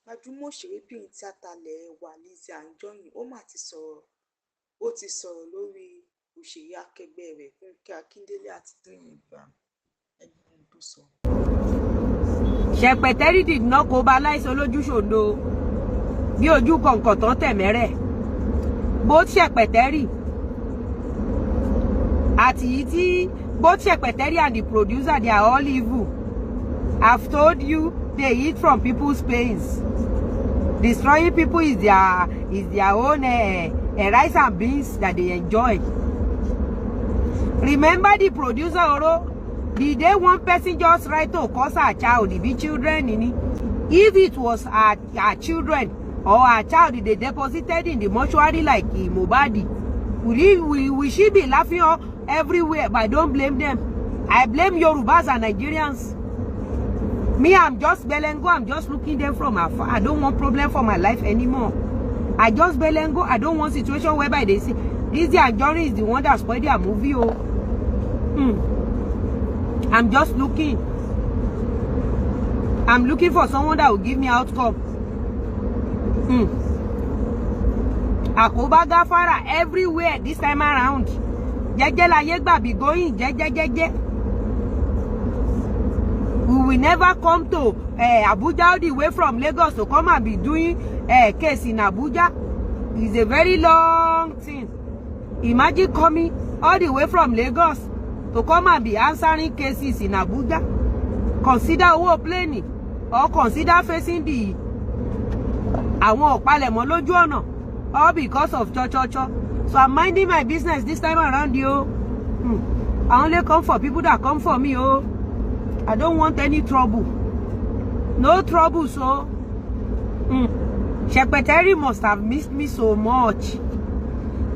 Gbajúmọ̀ òṣèrébìnrin tíátà ilẹ̀ wa Lizzy Anjorin ó ti sọ̀rọ̀ lórí òṣèré akẹgbẹ́ rẹ̀ FUNKE Akíndélé àti Toyin ẹgbẹ́ ohun tó sọ. Ṣẹ̀pẹ̀tẹ́rì did not go by láìsọ lójú ṣòdo bí ojú kọ̀ǹkọ̀ tán tẹ̀mẹ́rẹ̀. Both Ṣẹ̀pẹ̀tẹ́rì àti yìí tí both Ṣẹ̀pẹ̀tẹ́rì and the producer, they are all evil. I've told you, they eat from people's pains. Destroying people is their own rice and beans that they enjoy. Remember the producer Oro? The day one person just tried to curse her child, the children in it. If it was her children or her child they deposited in the mortuary like Mohbad, will she be laughing everywhere? But I don't blame them. I blame Yorubas and Nigerians. Me, I'm just Belengo. I'm just looking them from afar. I don't want problem for my life anymore. I just Belengo. I don't want situation whereby they say Lizzy Anjorin is the one that spoiled their movie. I'm just looking. I'm looking for someone that will give me outcome. Akoba Gafara everywhere this time around. Jeje la yegba be going. Jeje. We will never come to Abuja all the way from Lagos to come and be doing case in Abuja. It's a very long thing. Imagine coming all the way from Lagos to come and be answering cases in Abuja. Consider who planning or consider facing the àwọn ọ̀pálẹ̀mọ́ lójú ọ̀nà all because of cho. So I'm minding my business this time around, yo. I only come for people that come for me, yo. I don't want any trouble. No trouble, so. Ṣẹ̀pẹ̀tẹ́rì must have missed me so much.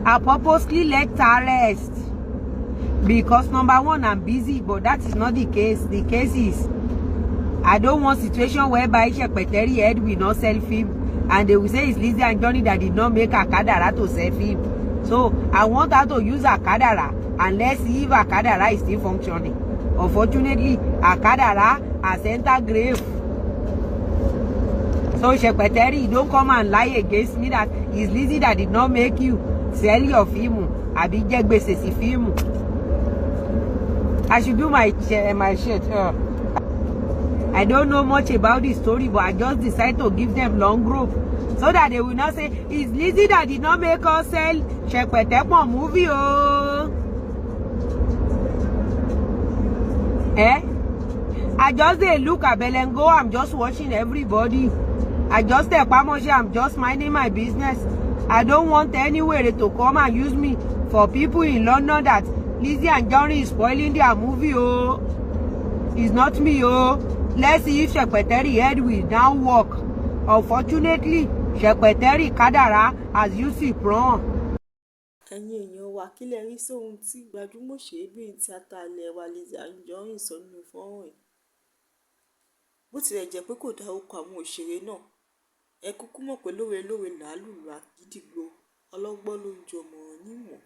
I purposely let her rest. Because number one, I'm busy, but that is not the case. The case is, I don't want situation whereby Ṣẹ̀pẹ̀tẹ́rì head will not sell film. And they will say it's Lizzy Anjorin that did not make Akadara to sell film. So I want her to use Akadara and let's see if Akadara is still functioning. Unfortunately, Akadara has entered grave. So Ṣẹ̀pẹ̀tẹ́rì, don't come and lie against me that it's Lizzy that did not make you sell your film. Àbí jẹ gbèsè sí film. I should do my shirt. I don't know much about the story, but I just decided to give them long rope so that they will not say it's Lizzy that did not make us sell Ṣẹ̀pẹ̀tẹ́pọ̀ movie. I just look at Belengo. I'm just watching everybody. I just I'm just minding my business. I don't want anywhere to come and use me for people in London that Lizzy Anjorin is spoiling their movie. It's not me. Let's see if Ṣẹ̀pẹ̀tẹ́rì head will now work. Unfortunately, Ṣẹ̀pẹ̀tẹ́rì Kadara has used it wrong. Ẹ̀yin èèyàn wa, kí lẹ rí sóhun tí gbajúmọ̀ òṣèrébìnrin tíátà ilẹ̀ wa Lizzy Anjorin sọ nínú fọ́nrán yìí? Bó tilẹ̀ jẹ́ pé kò dárúkọ àwọn òṣèré náà, ẹ kúkú mọ̀ pé lówe làálùlù àgídìgbo ọlọ́gbọ́n ló ń jọmọ níwọ̀n.